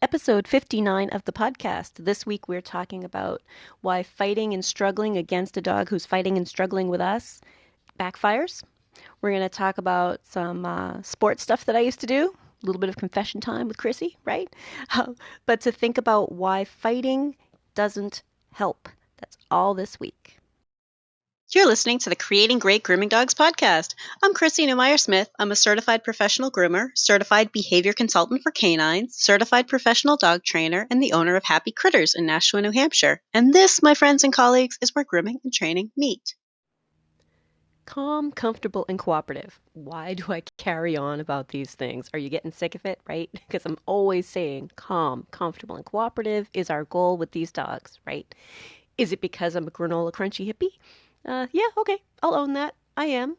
Episode 59 of the podcast. This week we're talking about why fighting and struggling against a dog who's fighting and struggling with us backfires. We're going to talk about some sports stuff that I used to do, a little bit of confession time with Chrissy, right? But to think about why fighting doesn't help. That's all this week. You're listening to the Creating Great Grooming Dogs podcast. I'm Chrissy Neumeyer-Smith. I'm a certified professional groomer, certified behavior consultant for canines, certified professional dog trainer, and the owner of Happy Critters in Nashua, New Hampshire. And this, my friends and colleagues, is where grooming and training meet. Calm, comfortable, and cooperative. Why do I carry on about these things? Are you getting sick of it, right? Because I'm always saying calm, comfortable, and cooperative is our goal with these dogs, right? Is it because I'm a granola crunchy hippie? Yeah, okay, I'll own that. I am.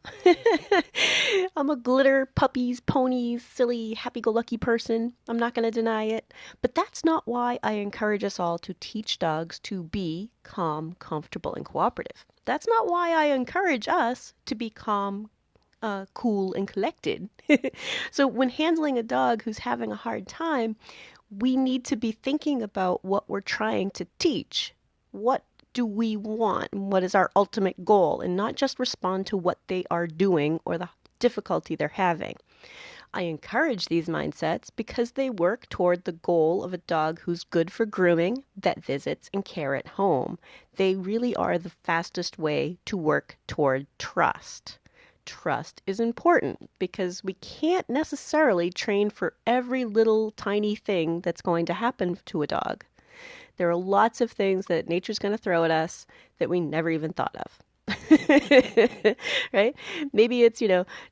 I'm a glitter, puppies, ponies, silly, happy-go-lucky person. I'm not going to deny it. But that's not why I encourage us all to teach dogs to be calm, comfortable, and cooperative. That's not why I encourage us to be calm, cool, and collected. So when handling a dog who's having a hard time, we need to be thinking about what we're trying to teach. What do we want and what is our ultimate goal, and not just respond to what they are doing or the difficulty they're having. I encourage these mindsets because they work toward the goal of a dog who's good for grooming, vet visits, and care at home. They really are the fastest way to work toward trust. Trust is important because we can't necessarily train for every little tiny thing that's going to happen to a dog. There are lots of things that nature's going to throw at us that we never even thought of. Right? Maybe it's,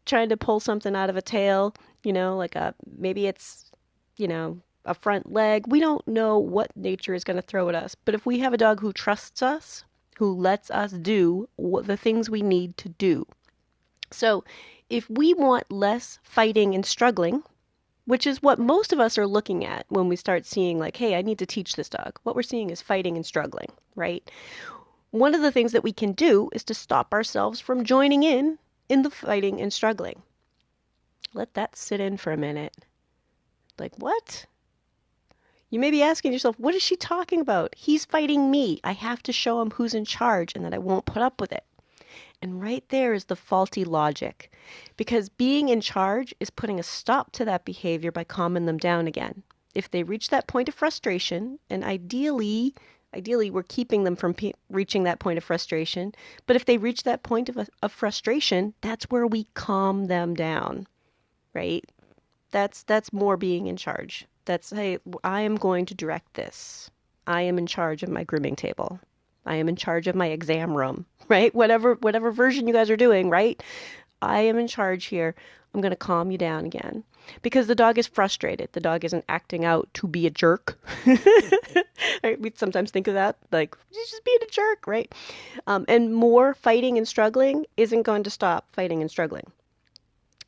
trying to pull something out of a tail, maybe it's, a front leg. We don't know what nature is going to throw at us. But if we have a dog who trusts us, who lets us do the things we need to do. So if we want less fighting and struggling, which is what most of us are looking at when we start seeing like, hey, I need to teach this dog. What we're seeing is fighting and struggling, right? One of the things that we can do is to stop ourselves from joining in the fighting and struggling. Let that sit in for a minute. Like, what? You may be asking yourself, what is she talking about? He's fighting me. I have to show him who's in charge and that I won't put up with it. And right there is the faulty logic, because being in charge is putting a stop to that behavior by calming them down again. If they reach that point of frustration, and ideally we're keeping them from reaching that point of frustration, but if they reach that point of frustration, that's where we calm them down, right? That's more being in charge. That's, hey, I am going to direct this. I am in charge of my grooming table. I am in charge of my exam room, right? Whatever version you guys are doing, right? I am in charge here. I'm going to calm you down again because the dog is frustrated. The dog isn't acting out to be a jerk. Right? We sometimes think of that like he's just being a jerk, right? And more fighting and struggling isn't going to stop fighting and struggling.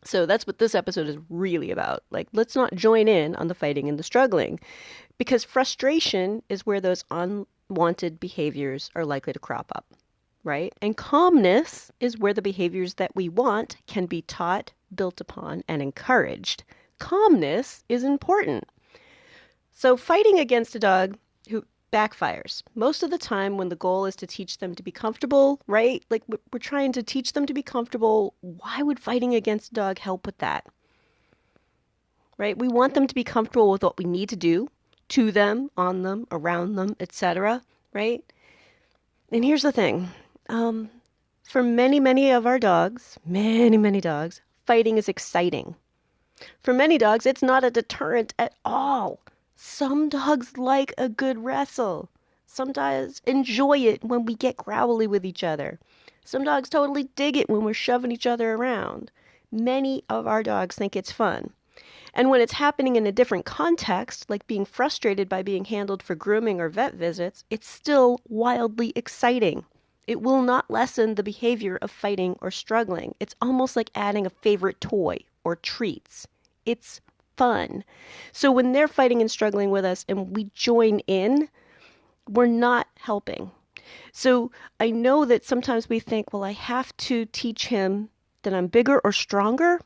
So that's what this episode is really about. Like, let's not join in on the fighting and the struggling, because frustration is where those unwanted behaviors are likely to crop up, right? And calmness is where the behaviors that we want can be taught, built upon, and encouraged. Calmness is important. So fighting against a dog who backfires most of the time when the goal is to teach them to be comfortable, right? Like we're trying to teach them to be comfortable. Why would fighting against a dog help with that? Right? We want them to be comfortable with what we need to do to them, on them, around them, etc., right? And here's the thing. For many of our dogs, many dogs, fighting is exciting. For many dogs, it's not a deterrent at all. Some dogs like a good wrestle. Some dogs enjoy it when we get growly with each other. Some dogs totally dig it when we're shoving each other around. Many of our dogs think it's fun. And when it's happening in a different context, like being frustrated by being handled for grooming or vet visits, it's still wildly exciting. It will not lessen the behavior of fighting or struggling. It's almost like adding a favorite toy or treats. It's fun. So when they're fighting and struggling with us and we join in, we're not helping. So I know that sometimes we think, well, I have to teach him that I'm bigger or stronger.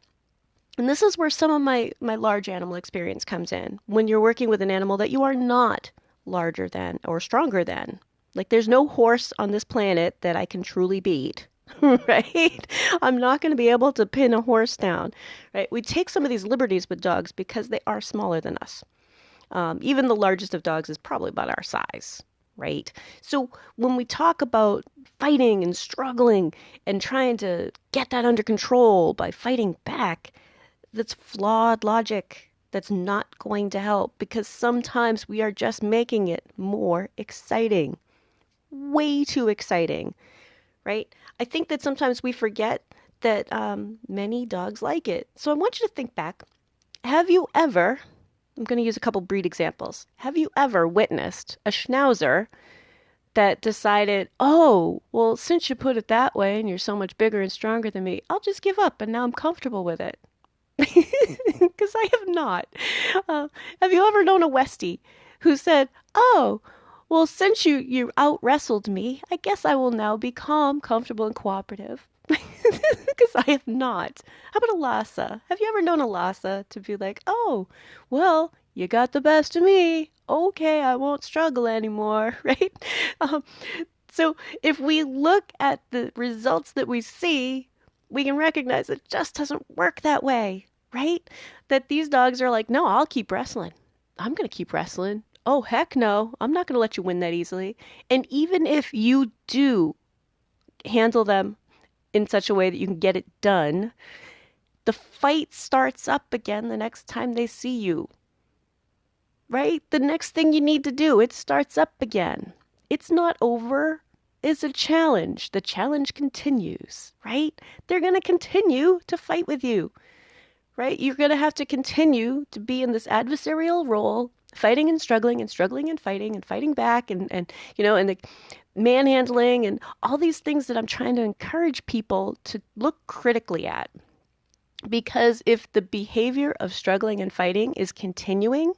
And this is where some of my large animal experience comes in. When you're working with an animal that you are not larger than or stronger than. Like there's no horse on this planet that I can truly beat. Right? I'm not going to be able to pin a horse down. Right? We take some of these liberties with dogs because they are smaller than us. Even the largest of dogs is probably about our size, right? So when we talk about fighting and struggling and trying to get that under control by fighting back, that's flawed logic. That's not going to help because sometimes we are just making it more exciting. Way too exciting, right? I think that sometimes we forget that many dogs like it. So I want you to think back. Have you ever, I'm going to use a couple breed examples. Have you ever witnessed a schnauzer that decided, oh, well, since you put it that way and you're so much bigger and stronger than me, I'll just give up and now I'm comfortable with it? Because I have not. Uh, have you ever known a Westie who said, oh, well, since you out wrestled me, I guess I will now be calm, comfortable, and cooperative? Because I have not. How about a Lhasa? Have you ever known a Lhasa to be like, oh, well, you got the best of me. Okay, I won't struggle anymore, right? Um, so if we look at the results that we see, we can recognize it just doesn't work that way, right? That these dogs are like, no, I'll keep wrestling. I'm going to keep wrestling. Oh, heck no. I'm not going to let you win that easily. And even if you do handle them in such a way that you can get it done, the fight starts up again the next time they see you, right? The next thing you need to do, it starts up again. It's not over. It's a challenge. The challenge continues, right? They're going to continue to fight with you, right? You're going to have to continue to be in this adversarial role, fighting and struggling and struggling and fighting back and the manhandling and all these things that I'm trying to encourage people to look critically at. Because if the behavior of struggling and fighting is continuing,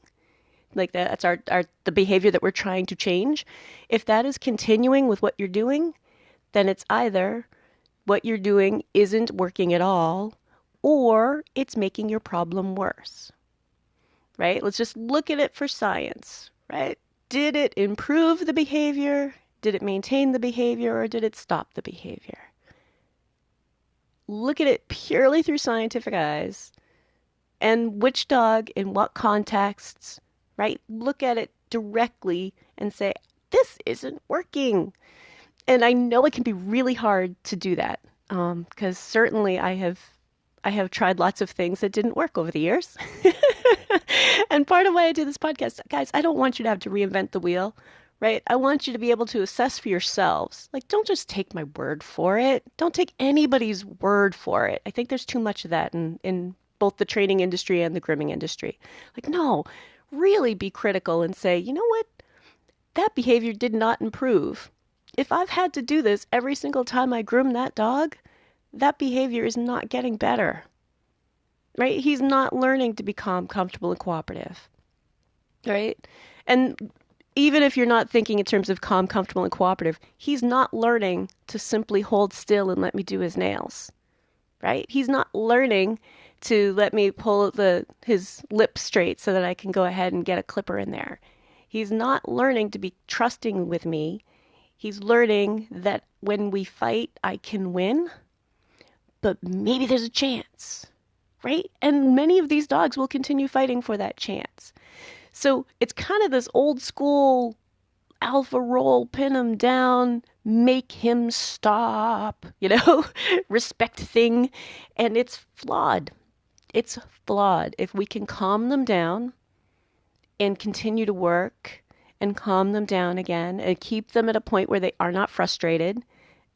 like that's our the behavior that we're trying to change, if that is continuing with what you're doing, then it's either what you're doing isn't working at all or it's making your problem worse, right? Let's just look at it for science, right? Did it improve the behavior? Did it maintain the behavior or did it stop the behavior? Look at it purely through scientific eyes and which dog in what contexts, right? Look at it directly and say, this isn't working. And I know it can be really hard to do that because certainly I have tried lots of things that didn't work over the years. And part of why I do this podcast, guys, I don't want you to have to reinvent the wheel, right? I want you to be able to assess for yourselves. Like, don't just take my word for it. Don't take anybody's word for it. I think there's too much of that in both the training industry and the grooming industry. Like, no, really be critical and say, you know what? That behavior did not improve. If I've had to do this every single time I groom that dog, that behavior is not getting better, right? He's not learning to be calm, comfortable, and cooperative, right? And even if you're not thinking in terms of calm, comfortable, and cooperative, he's not learning to simply hold still and let me do his nails, right? He's not learning to let me pull his lips straight so that I can go ahead and get a clipper in there. He's not learning to be trusting with me. He's learning that when we fight, I can win, but maybe there's a chance, right? And many of these dogs will continue fighting for that chance. So it's kind of this old school alpha role, pin him down, make him stop, respect thing. And it's flawed. It's flawed. If we can calm them down and continue to work and calm them down again and keep them at a point where they are not frustrated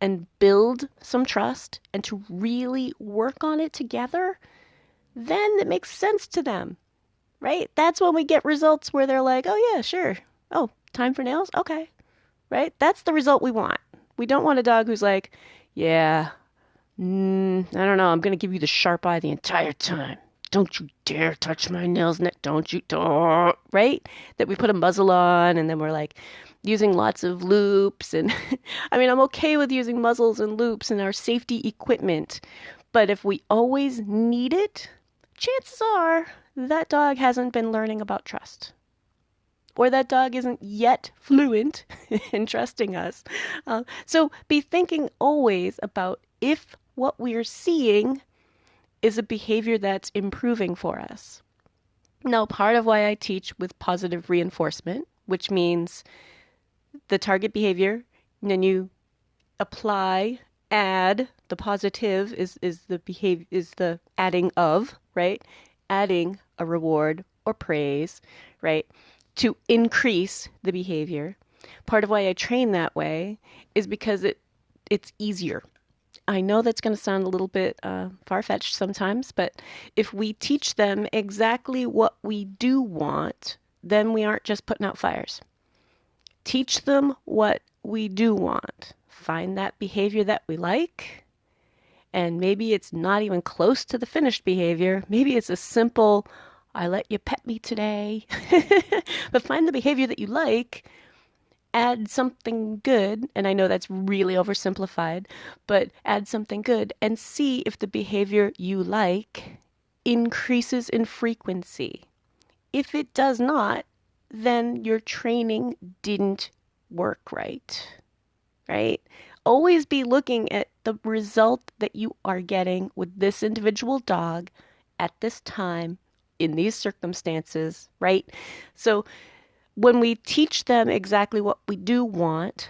and build some trust and to really work on it together, then it makes sense to them, right? That's when we get results where they're like, oh yeah, sure. Oh, time for nails? Okay. Right? That's the result we want. We don't want a dog who's like, yeah, I don't know. I'm going to give you the sharp eye the entire time. Don't you dare touch my nails, Nick. Don't you, don't, right? That we put a muzzle on and then we're like using lots of loops. And I mean, I'm okay with using muzzles and loops and our safety equipment. But if we always need it, chances are that dog hasn't been learning about trust. Or that dog isn't yet fluent in trusting us. So be thinking always about if what we're seeing is a behavior that's improving for us. Now, part of why I teach with positive reinforcement, which means the target behavior, and then you apply, add, the positive is the behavior, is the adding of, right? Adding a reward or praise, right? To increase the behavior. Part of why I train that way is because it's easier. I know that's going to sound a little bit far-fetched sometimes, but if we teach them exactly what we do want, then we aren't just putting out fires. Teach them what we do want. Find that behavior that we like, and maybe it's not even close to the finished behavior. Maybe it's a simple, I let you pet me today. But find the behavior that you like, add something good, and I know that's really oversimplified, but add something good and see if the behavior you like increases in frequency. If it does not, then your training didn't work right? Always be looking at the result that you are getting with this individual dog at this time in these circumstances, right? So when we teach them exactly what we do want,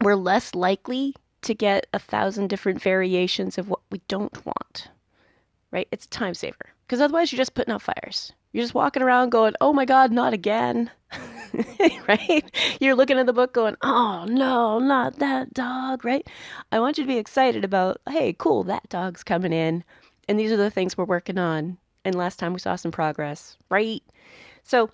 we're less likely to get 1,000 different variations of what we don't want, right? It's a time saver because otherwise you're just putting out fires. You're just walking around going, oh my God, not again, right? You're looking at the book going, oh no, not that dog, right? I want you to be excited about, hey, cool, that dog's coming in. And these are the things we're working on. And last time we saw some progress, right? So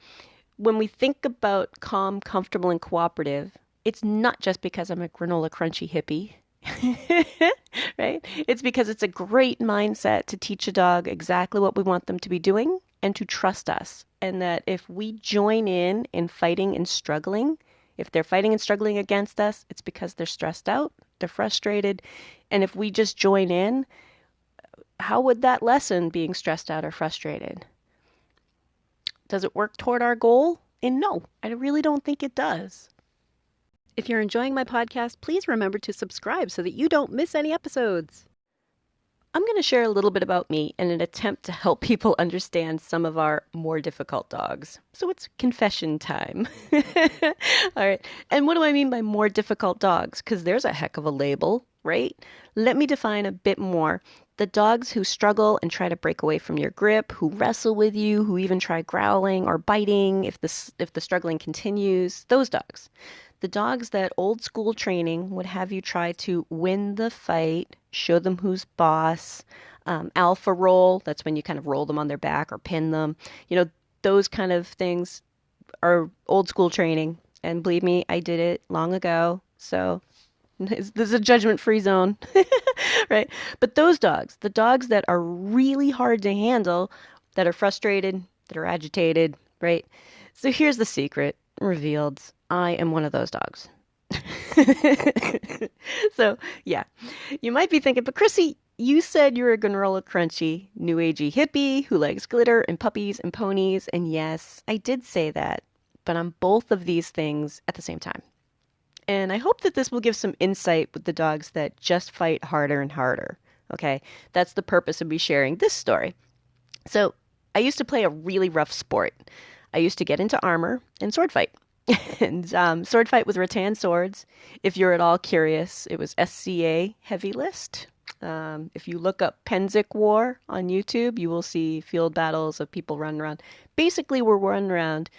when we think about calm, comfortable, and cooperative, it's not just because I'm a granola crunchy hippie, right? It's because it's a great mindset to teach a dog exactly what we want them to be doing and to trust us. And that if we join in fighting and struggling, if they're fighting and struggling against us, it's because they're stressed out, they're frustrated. And if we just join in, how would that lessen being stressed out or frustrated? Does it work toward our goal? And no, I really don't think it does. If you're enjoying my podcast, please remember to subscribe so that you don't miss any episodes. I'm going to share a little bit about me in an attempt to help people understand some of our more difficult dogs. So it's confession time. All right. And what do I mean by more difficult dogs? Because there's a heck of a label, right? Let me define a bit more. The dogs who struggle and try to break away from your grip, who wrestle with you, who even try growling or biting if the struggling continues, those dogs. The dogs that old school training would have you try to win the fight, show them who's boss, alpha roll, that's when you kind of roll them on their back or pin them. You know, those kind of things are old school training. And believe me, I did it long ago. So this is a judgment-free zone, right? But those dogs, the dogs that are really hard to handle, that are frustrated, that are agitated, right? So here's the secret revealed. I am one of those dogs. So, yeah. You might be thinking, but Chrissy, you said you're a granola crunchy, new agey hippie who likes glitter and puppies and ponies. And yes, I did say that, but I'm both of these things at the same time. And I hope that this will give some insight with the dogs that just fight harder and harder. Okay, that's the purpose of me sharing this story. So I used to play a really rough sport. I used to get into armor and sword fight. And sword fight with rattan swords. If you're at all curious, it was SCA heavy list. If you look up Penzik War on YouTube, you will see field battles of people running around. Basically, we're running around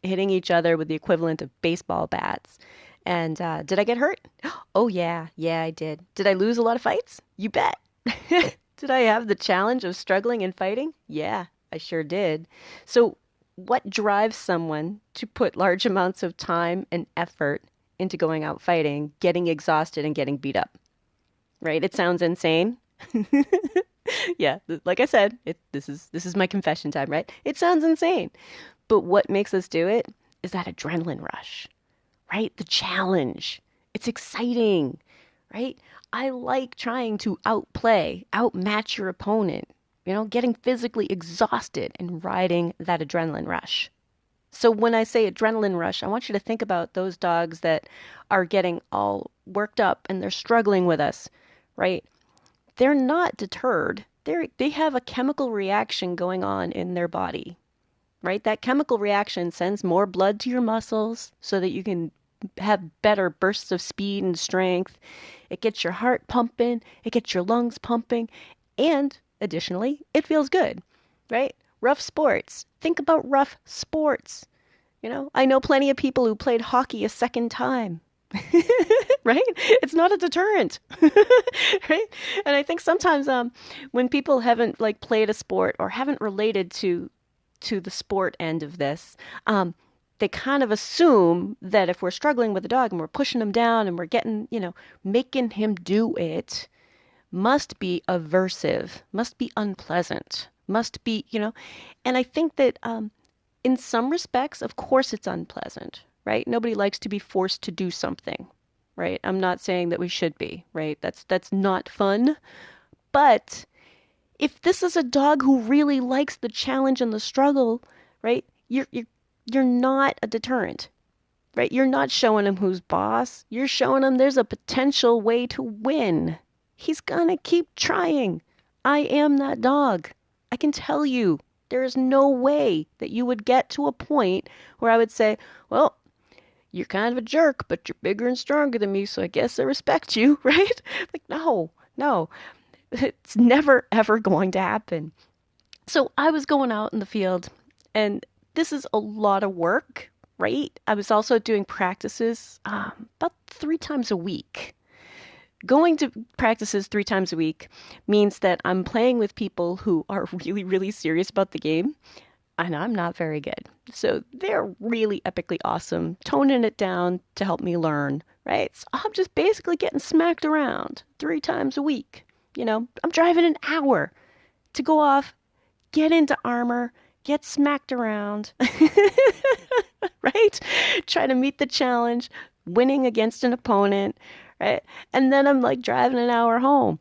hitting each other with the equivalent of baseball bats. And did I get hurt? Oh, yeah, I did. Did I lose a lot of fights? You bet. Did I have the challenge of struggling and fighting? Yeah, I sure did. So what drives someone to put large amounts of time and effort into going out fighting, getting exhausted, and getting beat up? Right? It sounds insane. Yeah, like I said, this is my confession time, right? It sounds insane. But what makes us do it is that adrenaline rush, right? The challenge. It's exciting, right? I like trying to outmatch your opponent. getting physically exhausted and riding that adrenaline rush. So when I say adrenaline rush, I want you to think about those dogs that are getting all worked up and they're struggling with us, right? They're not deterred. They have a chemical reaction going on in their body, right? That chemical reaction sends more blood to your muscles so that you can have better bursts of speed and strength. It gets your heart pumping, it gets your lungs pumping, and additionally, it feels good, right? Rough sports. Think about rough sports. I know plenty of people who played hockey a second time. Right? It's not a deterrent. Right? And I think sometimes when people haven't like played a sport or haven't related to the sport end of this, they kind of assume that if we're struggling with a dog and we're pushing him down and we're getting, making him do it, must be aversive, must be unpleasant, must be, and I think that in some respects, of course, it's unpleasant, right? Nobody likes to be forced to do something, right? I'm not saying that we should be, right? That's not fun. But if this is a dog who really likes the challenge and the struggle, right? You're not a deterrent, right? You're not showing him who's boss. You're showing him there's a potential way to win. He's gonna keep trying. I am that dog. I can tell you, there is no way that you would get to a point where I would say, well, you're kind of a jerk, but you're bigger and stronger than me, so I guess I respect you, right? Like, no, no. It's never, ever going to happen. So I was going out in the field, and this is a lot of work, right? I was also doing practices about 3 times a week. Going to practices 3 times a week means that I'm playing with people who are really, really serious about the game, and I'm not very good. So they're really epically awesome, toning it down to help me learn, right? So I'm just basically getting smacked around 3 times a week. I'm driving an hour to go off, get into armor, get smacked around, right? Try to meet the challenge, winning against an opponent, right? And then I'm like driving an hour home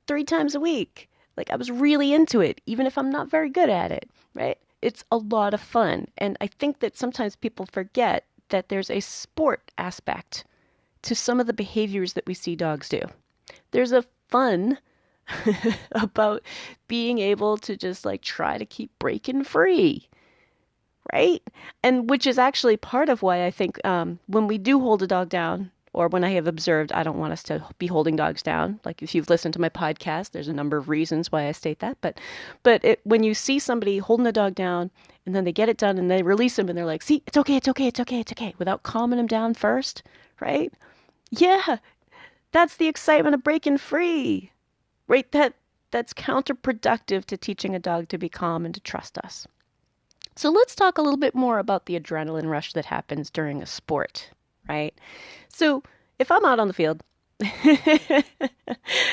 3 times a week. Like I was really into it, even if I'm not very good at it, right? It's a lot of fun. And I think that sometimes people forget that there's a sport aspect to some of the behaviors that we see dogs do. There's a fun about being able to just like try to keep breaking free, right? And which is actually part of why I think when we do hold a dog down, or when I have observed, I don't want us to be holding dogs down. Like if you've listened to my podcast, there's a number of reasons why I state that. But when you see somebody holding a dog down and then they get it done and they release him and they're like, see, it's okay, it's okay, it's okay, it's okay, without calming him down first, right? Yeah, that's the excitement of breaking free, right? That's counterproductive to teaching a dog to be calm and to trust us. So let's talk a little bit more about the adrenaline rush that happens during a sport, right? So if I'm out on the field,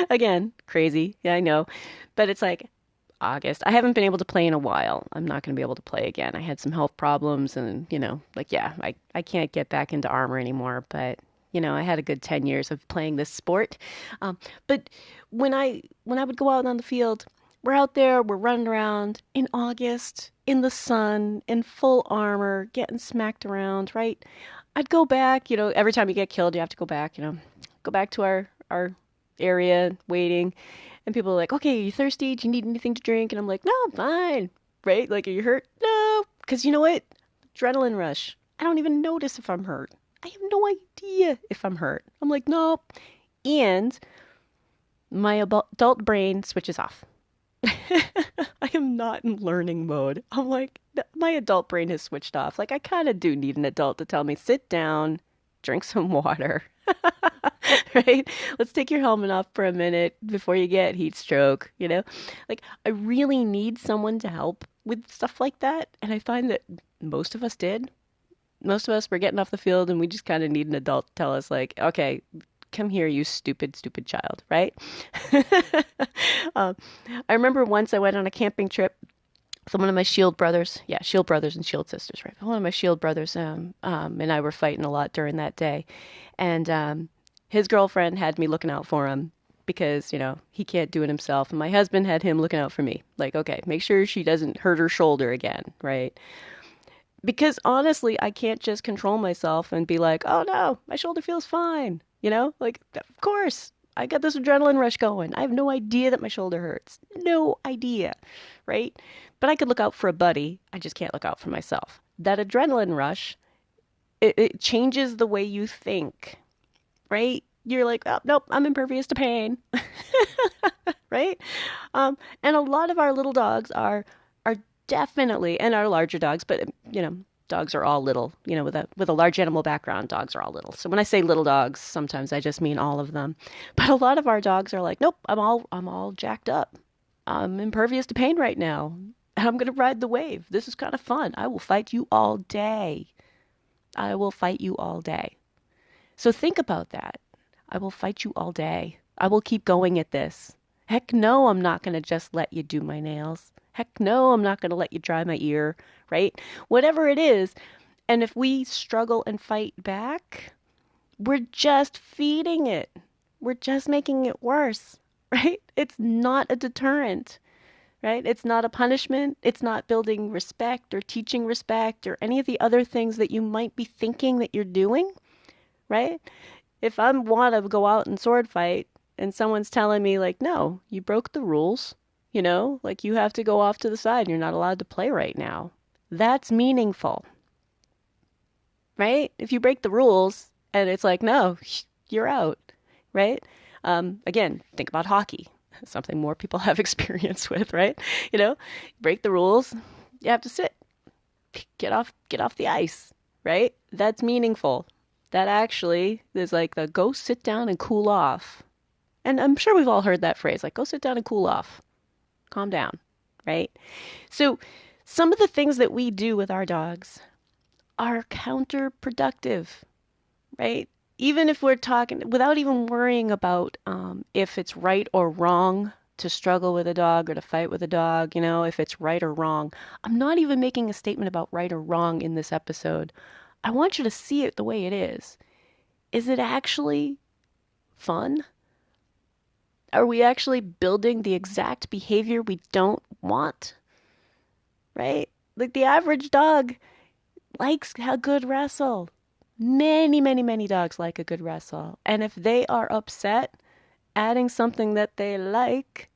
again, crazy, yeah, I know, but it's like August. I haven't been able to play in a while. I'm not going to be able to play again. I had some health problems and, I can't get back into armor anymore, but I had a good 10 years of playing this sport. But when I would go out on the field, we're out there, we're running around in August, in the sun, in full armor, getting smacked around, right? I'd go back, every time you get killed, you have to go back, go back to our area waiting. And people are like, okay, are you thirsty? Do you need anything to drink? And I'm like, no, I'm fine, right? Like, are you hurt? No, because you know what? Adrenaline rush. I don't even notice if I'm hurt. I have no idea if I'm hurt. I'm like, no. And my adult brain switches off. I am not in learning mode. I'm like, my adult brain has switched off. Like, I kind of do need an adult to tell me, sit down, drink some water, right? Let's take your helmet off for a minute before you get heat stroke, Like, I really need someone to help with stuff like that. And I find that most of us did. Most of us were getting off the field and we just kind of need an adult to tell us, like, okay, come here, you stupid, stupid child, right? um, I remember once I went on a camping trip with one of my Shield brothers. Yeah, Shield brothers and Shield sisters, right? One of my Shield brothers and I were fighting a lot during that day. And his girlfriend had me looking out for him. because, he can't do it himself. And my husband had him looking out for me. Like, okay, make sure she doesn't hurt her shoulder again, right? Because honestly, I can't just control myself and be like, oh no, my shoulder feels fine. Like, of course, I got this adrenaline rush going. I have no idea that my shoulder hurts. No idea, right? But I could look out for a buddy. I just can't look out for myself. That adrenaline rush, it changes the way you think, right? You're like, oh, nope, I'm impervious to pain, right? And a lot of our little dogs are definitely, and our larger dogs, but dogs are all little. With a large animal background, dogs are all little. So when I say little dogs, sometimes I just mean all of them. But a lot of our dogs are like, nope, I'm all jacked up. I'm impervious to pain right now. And I'm gonna ride the wave. This is kind of fun. I will fight you all day. I will fight you all day. So think about that. I will fight you all day. I will keep going at this. Heck no, I'm not going to just let you do my nails. Heck no, I'm not going to let you dry my ear, right? Whatever it is. And if we struggle and fight back, we're just feeding it. We're just making it worse, right? It's not a deterrent, right? It's not a punishment. It's not building respect or teaching respect or any of the other things that you might be thinking that you're doing, right? If I want to go out and sword fight and someone's telling me like, no, you broke the rules, like you have to go off to the side and you're not allowed to play right now. That's meaningful, right? If you break the rules and it's like, no, you're out, right? Again, think about hockey, something more people have experience with, right? Break the rules, you have to sit, get off the ice, right? That's meaningful. That actually is like the go sit down and cool off. And I'm sure we've all heard that phrase, like go sit down and cool off. Calm down, right? So some of the things that we do with our dogs are counterproductive, right? Even if we're talking, without even worrying about if it's right or wrong to struggle with a dog or to fight with a dog, if it's right or wrong. I'm not even making a statement about right or wrong in this episode. I want you to see it the way it is. Is it actually fun? Are we actually building the exact behavior we don't want? Right? Like the average dog likes a good wrestle. Many, many, many dogs like a good wrestle. And if they are upset, adding something that they like,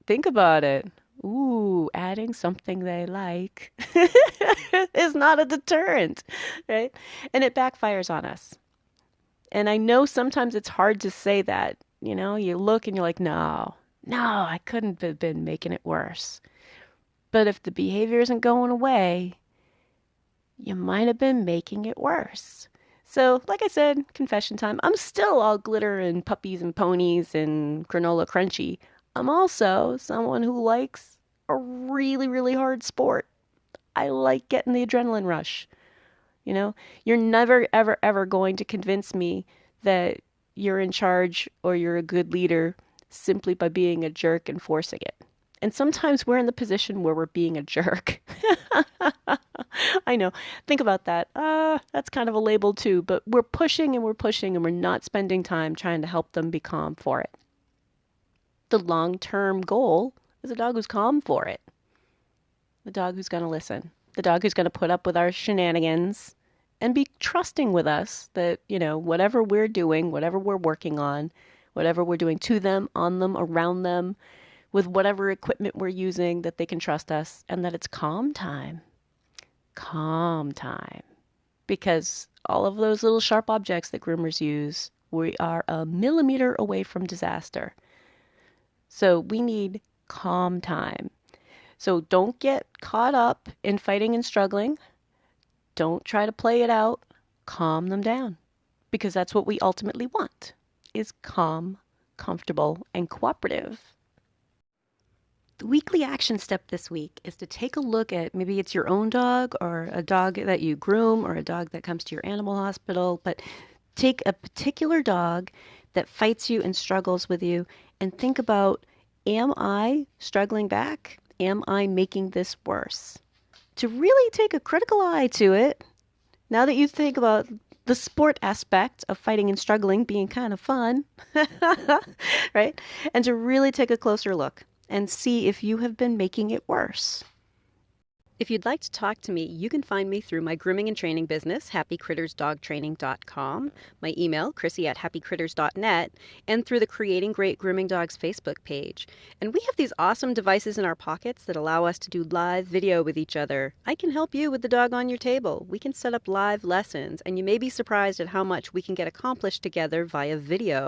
think about it. Ooh, adding something they like is not a deterrent, right? And it backfires on us. And I know sometimes it's hard to say that. You look and you're like, no, I couldn't have been making it worse. But if the behavior isn't going away, you might have been making it worse. So, like I said, confession time. I'm still all glitter and puppies and ponies and granola crunchy. I'm also someone who likes a really, really hard sport. I like getting the adrenaline rush. You're never, ever, ever going to convince me that you're in charge or you're a good leader simply by being a jerk and forcing it. And sometimes we're in the position where we're being a jerk. I know. Think about that. That's kind of a label too, but we're pushing and we're pushing and we're not spending time trying to help them be calm for it. The long-term goal is a dog who's calm for it. The dog who's going to listen. The dog who's going to put up with our shenanigans and be trusting with us that, whatever we're doing, whatever we're working on, whatever we're doing to them, on them, around them, with whatever equipment we're using, that they can trust us and that it's calm time. Calm time. Because all of those little sharp objects that groomers use, we are a millimeter away from disaster. So we need calm time. So don't get caught up in fighting and struggling. Don't try to play it out. Calm them down. Because that's what we ultimately want, is calm, comfortable, and cooperative. The weekly action step this week is to take a look at, maybe it's your own dog or a dog that you groom or a dog that comes to your animal hospital, but take a particular dog that fights you and struggles with you and think about, am I struggling back? Am I making this worse? To really take a critical eye to it, now that you think about the sport aspect of fighting and struggling being kind of fun, right? And to really take a closer look and see if you have been making it worse. If you'd like to talk to me, you can find me through my grooming and training business, happycrittersdogtraining.com, my email, chrissy@happycritters.net, and through the Creating Great Grooming Dogs Facebook page. And we have these awesome devices in our pockets that allow us to do live video with each other. I can help you with the dog on your table. We can set up live lessons, and you may be surprised at how much we can get accomplished together via video.